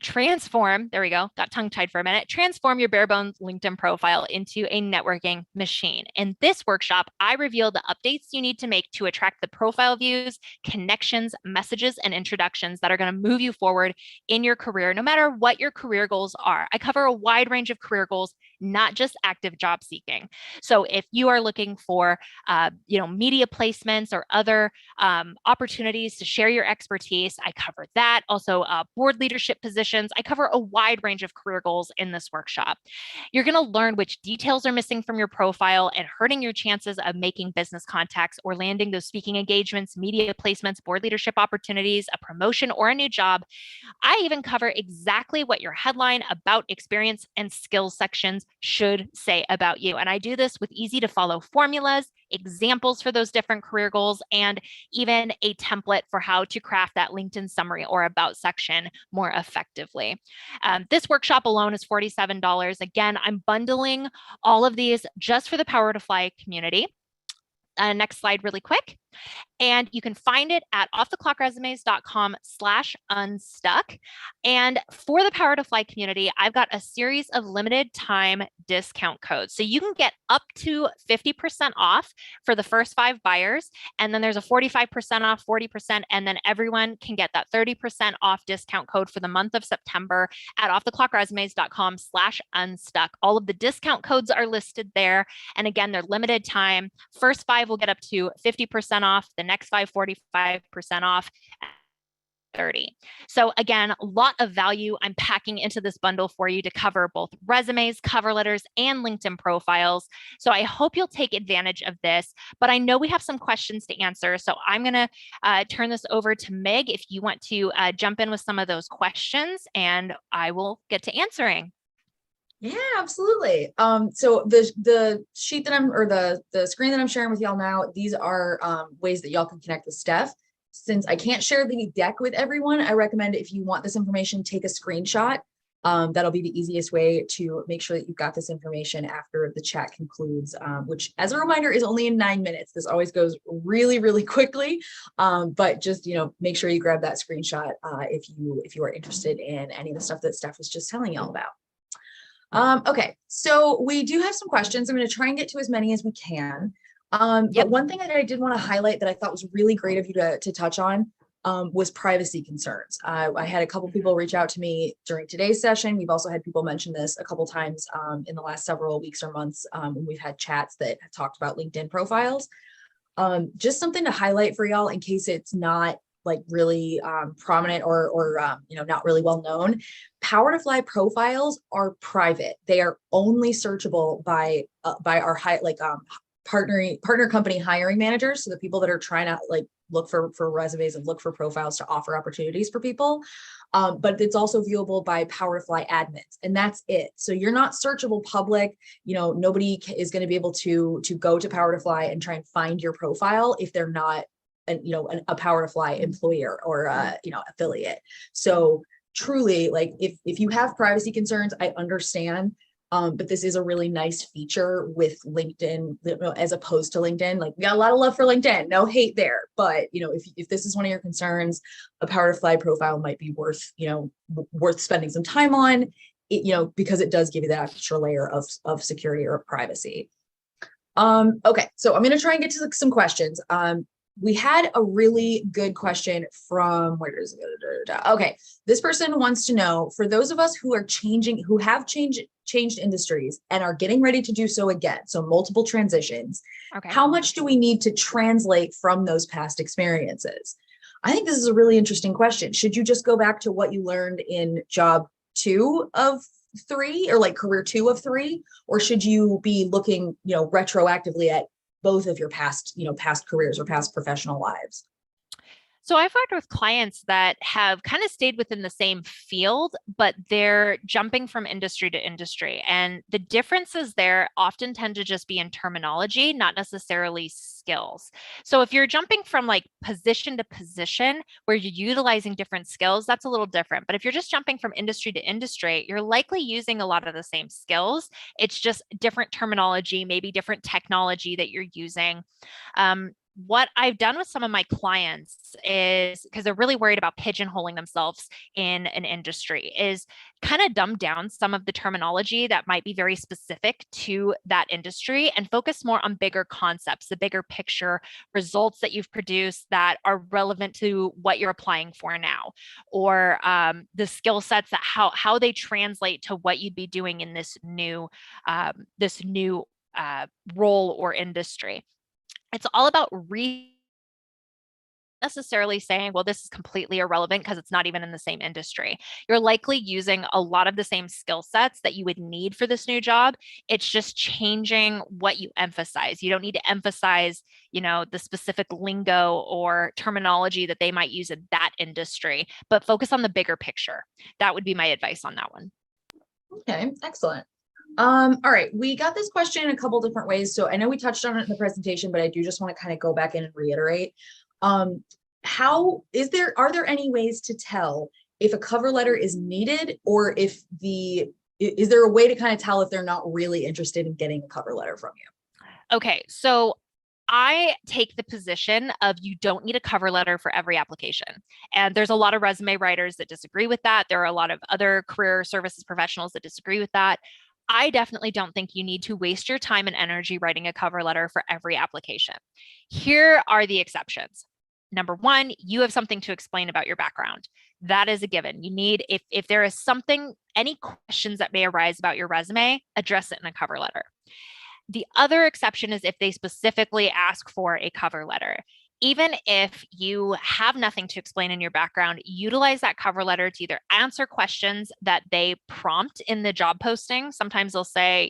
transform, there we go, got tongue tied for a minute, transform your bare bones LinkedIn profile into a networking machine. In this workshop, I reveal the updates you need to make to attract the profile views, connections, messages, and introductions that are going to move you forward in your career, no matter what your career goals are. I cover a wide range of career goals, not just active job seeking. So if you are looking for, media placements or other opportunities to share your expertise, I cover that. Also, board leadership positions. I cover a wide range of career goals in this workshop. You're going to learn which details are missing from your profile and hurting your chances of making business contacts or landing those speaking engagements, media placements, board leadership opportunities, a promotion, or a new job. I even cover exactly what your headline, about, experience, and skills sections should say about you. And I do this with easy to follow formulas, examples for those different career goals, and even a template for how to craft that LinkedIn summary or about section more effectively. This workshop alone is $47. Again, I'm bundling all of these just for the Power to Fly community. Next slide really quick. And you can find it at offtheclockresumes.com/unstuck. And for the Power to Fly community, I've got a series of limited time discount codes. So you can get up to 50% off for the first 5 buyers. And then there's a 45% off, 40%, and then everyone can get that 30% off discount code for the month of September at offtheclockresumes.com/unstuck. All of the discount codes are listed there. And again, they're limited time. First 5 will get up to 50% off. The next 5, 45% off. 30. So again, a lot of value I'm packing into this bundle for you to cover both resumes, cover letters, and LinkedIn profiles. So I hope you'll take advantage of this, but I know we have some questions to answer. So I'm going to turn this over to Meg if you want to jump in with some of those questions, and I will get to answering. Yeah, absolutely. So the sheet that the screen that I'm sharing with y'all now, these are ways that y'all can connect with Steph. Since I can't share the deck with everyone, I recommend if you want this information, take a screenshot. That'll be the easiest way to make sure that you've got this information after the chat concludes, which, as a reminder, is only in 9 minutes. This always goes really, really quickly, but just make sure you grab that screenshot if you are interested in any of the stuff that Steph was just telling y'all about. Okay, so we do have some questions. I'm going to try and get to as many as we can. But one thing that I did want to highlight that I thought was really great of you to touch on was privacy concerns. I had a couple people reach out to me during today's session. We've also had people mention this a couple times in the last several weeks or months when we've had chats that have talked about LinkedIn profiles. Just something to highlight for y'all in case it's not like really prominent or not really well known. Power to Fly profiles are private. They are only searchable by our partner company hiring managers. So the people that are trying to look for resumes and look for profiles to offer opportunities for people. But it's also viewable by Power to Fly admins, and that's it. So you're not searchable public. Nobody is going to be able to go to Power to Fly and try and find your profile if they're not a Power to Fly employer or affiliate. So truly, if you have privacy concerns, I understand. But this is a really nice feature with LinkedIn, as opposed to LinkedIn. We got a lot of love for LinkedIn, no hate there. But if this is one of your concerns, a Power to Fly profile might be worth spending some time on, because it does give you that extra layer of security or privacy. Okay, so I'm going to try and get to some questions. We had a really good question from, where is it? Okay, this person wants to know, for those of us who have changed industries and are getting ready to do so again, so multiple transitions, how much do we need to translate from those past experiences? I think this is a really interesting question. Should you just go back to what you learned in job 2 of 3 or career 2 of 3, or should you be looking, retroactively at both of your past careers or past professional lives? So I've worked with clients that have kind of stayed within the same field, but they're jumping from industry to industry. And the differences there often tend to just be in terminology, not necessarily skills. So if you're jumping from position to position where you're utilizing different skills, that's a little different. But if you're just jumping from industry to industry, you're likely using a lot of the same skills. It's just different terminology, maybe different technology that you're using. What I've done with some of my clients is, because they're really worried about pigeonholing themselves in an industry, is kind of dumb down some of the terminology that might be very specific to that industry and focus more on bigger concepts, the bigger picture results that you've produced that are relevant to what you're applying for now, or the skill sets that how they translate to what you'd be doing in this new role or industry. It's all about necessarily saying, well, this is completely irrelevant because it's not even in the same industry. You're likely using a lot of the same skill sets that you would need for this new job. It's just changing what you emphasize. You don't need to emphasize, the specific lingo or terminology that they might use in that industry, but focus on the bigger picture. That would be my advice on that one. Okay, excellent. All right, we got this question in a couple different ways. So I know we touched on it in the presentation, but I do just want to kind of go back in and reiterate. Are there any ways to tell if a cover letter is needed, or is there a way to kind of tell if they're not really interested in getting a cover letter from you? Okay, so I take the position of you don't need a cover letter for every application. And there's a lot of resume writers that disagree with that. There are a lot of other career services professionals that disagree with that. I definitely don't think you need to waste your time and energy writing a cover letter for every application. Here are the exceptions. Number one, you have something to explain about your background. That is a given. You need, if there is something, any questions that may arise about your resume, address it in a cover letter. The other exception is if they specifically ask for a cover letter. Even if you have nothing to explain in your background, utilize that cover letter to either answer questions that they prompt in the job posting. Sometimes they'll say,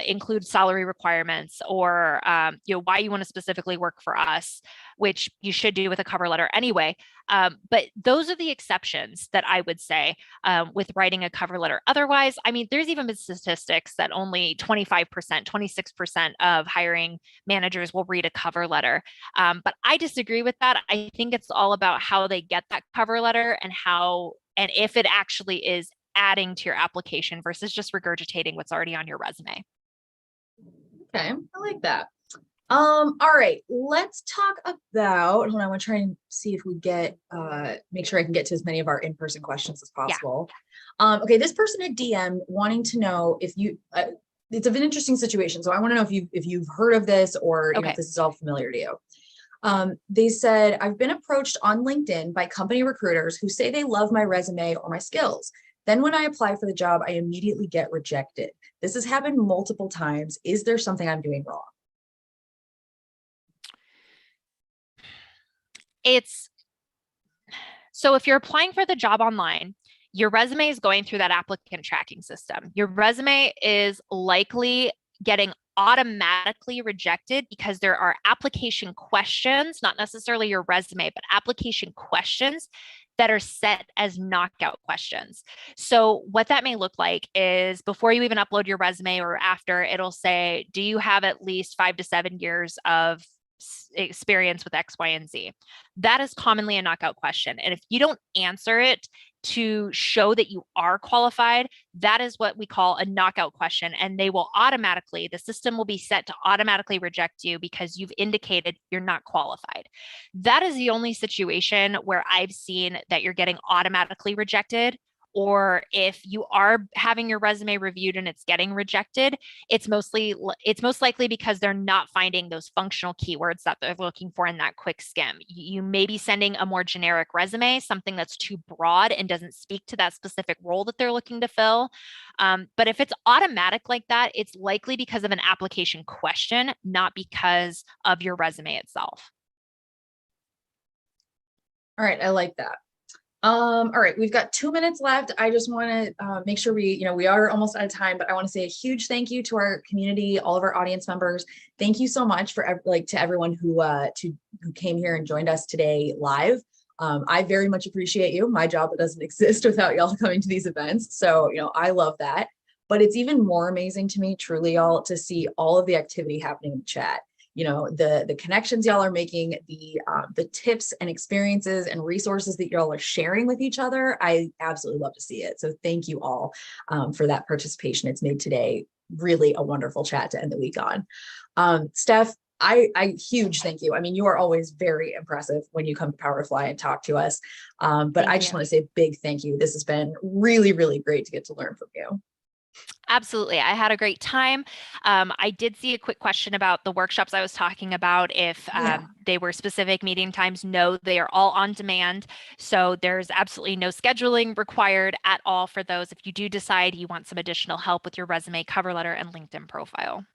include salary requirements, or why you want to specifically work for us, which you should do with a cover letter anyway. But those are the exceptions that I would say with writing a cover letter. Otherwise, I mean, there's even been statistics that only 25%, 26% of hiring managers will read a cover letter. But I disagree with that. I think it's all about how they get that cover letter and if it actually is adding to your application versus just regurgitating what's already on your resume. Okay, I like that. All right, let's talk about, hold on, I want to try and see if we make sure I can get to as many of our in-person questions as possible. Yeah. Okay, this person had DM'd wanting to know if it's an interesting situation. So I want to know if you've heard of this, or if this is all familiar to you. They said, I've been approached on LinkedIn by company recruiters who say they love my resume or my skills. Then when I apply for the job, I immediately get rejected. This has happened multiple times. Is there something I'm doing wrong? So if you're applying for the job online, your resume is going through that applicant tracking system. Your resume is likely getting automatically rejected because there are application questions, not necessarily your resume, but application questions that are set as knockout questions. So what that may look like is before you even upload your resume or after, it'll say, do you have at least 5 to 7 years of experience with X, Y, and Z? That is commonly a knockout question. And if you don't answer it to show that you are qualified, that is what we call a knockout question. And the system will be set to automatically reject you because you've indicated you're not qualified. That is the only situation where I've seen that you're getting automatically rejected. Or if you are having your resume reviewed and it's getting rejected, it's most likely because they're not finding those functional keywords that they're looking for in that quick skim. You may be sending a more generic resume, something that's too broad and doesn't speak to that specific role that they're looking to fill. But if it's automatic like that, it's likely because of an application question, not because of your resume itself. All right, I like that. All right, we've got 2 minutes left. I just want to make sure we are almost out of time, but I want to say a huge thank you to our community, all of our audience members. Thank you so much for to everyone who came here and joined us today live. I very much appreciate you. My job doesn't exist without y'all coming to these events. So, I love that. But it's even more amazing to me, truly, y'all, to see all of the activity happening in the chat. The connections y'all are making, the tips and experiences and resources that y'all are sharing with each other. I absolutely love to see it. So thank you all for that participation. It's made today really a wonderful chat to end the week on. Steph, I huge thank you. I mean, you are always very impressive when you come to Power to Fly and talk to us. But I just want to say a big thank you. This has been really, really great to get to learn from you. Absolutely. I had a great time. I did see a quick question about the workshops I was talking about. If they were specific meeting times, no, they are all on demand. So there's absolutely no scheduling required at all for those if you do decide you want some additional help with your resume, cover letter, and LinkedIn profile.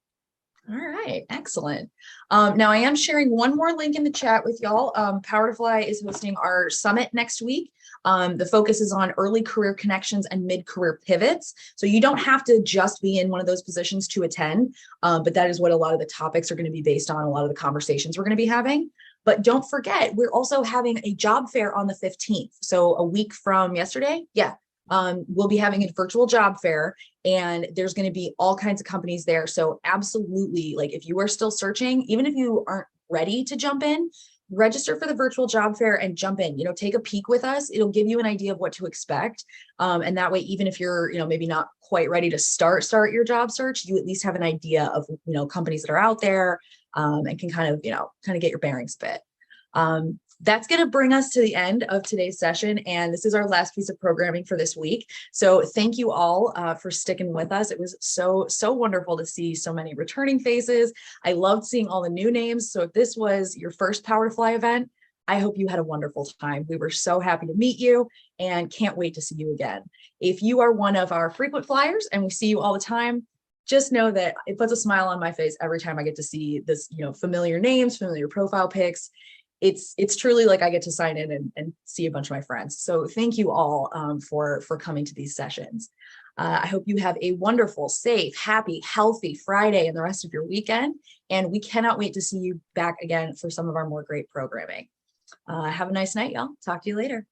All right, excellent. Now I am sharing one more link in the chat with y'all. Power to Fly is hosting our summit next week. The focus is on early career connections and mid-career pivots. So you don't have to just be in one of those positions to attend, but that is what a lot of the topics are going to be based on, a lot of the conversations we're going to be having. But don't forget, we're also having a job fair on the 15th. So a week from yesterday. Yeah. We'll be having a virtual job fair, and there's going to be all kinds of companies there. So absolutely, like if you are still searching, even if you aren't ready to jump in, register for the virtual job fair and jump in. Take a peek with us. It'll give you an idea of what to expect. And that way, even if you're, maybe not quite ready to start your job search, you at least have an idea of, companies that are out there, and can kind of get your bearings a bit. That's going to bring us to the end of today's session. And this is our last piece of programming for this week. So thank you all for sticking with us. It was so wonderful to see so many returning faces. I loved seeing all the new names. So if this was your first Power to Fly event, I hope you had a wonderful time. We were so happy to meet you and can't wait to see you again. If you are one of our frequent flyers and we see you all the time, just know that it puts a smile on my face every time I get to see this, familiar names, familiar profile pics. It's truly like I get to sign in and see a bunch of my friends. So thank you all for coming to these sessions. I hope you have a wonderful, safe, happy, healthy Friday and the rest of your weekend. And we cannot wait to see you back again for some of our more great programming. Have a nice night, y'all. Talk to you later.